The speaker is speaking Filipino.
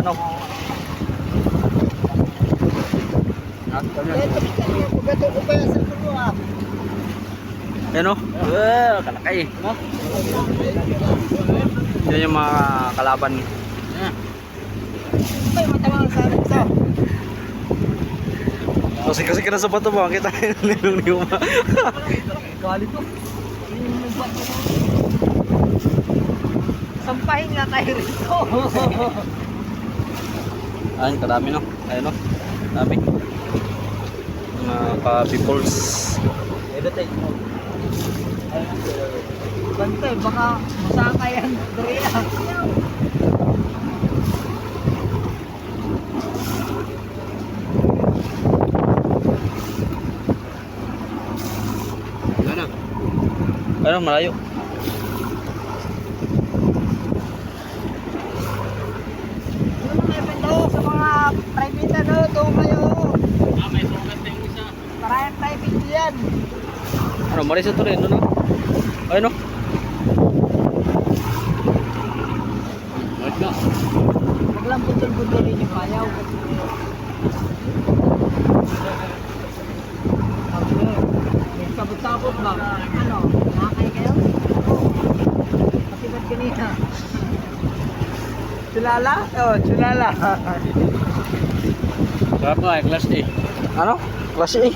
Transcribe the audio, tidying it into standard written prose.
Ano? Yan o. Kalakay. Yan yung mga kalaban. Ay, matawang sa. Kasi ka na sa bato mo. Kita nilong ni Uma. Gali to. Sampahin nga tayo rito. Ayun, kadami no. Ayun no. Dami. Mga ka-peoples. Bantay, baka masaka yan. Duriya. Ano, malayo. Sa mga private ano, doon kayo. May sukat na yung isa. Parang private yan. Ano, maris ito rin, no? Ayun no. Huwag lang bundol-bundolin yung payaw. May sabot-sabot ba? Ano? Nakakay kayo? Kasi ba't kanina? Chulala? Oh, chulala. Sarap nga, class A. Ano? Class A.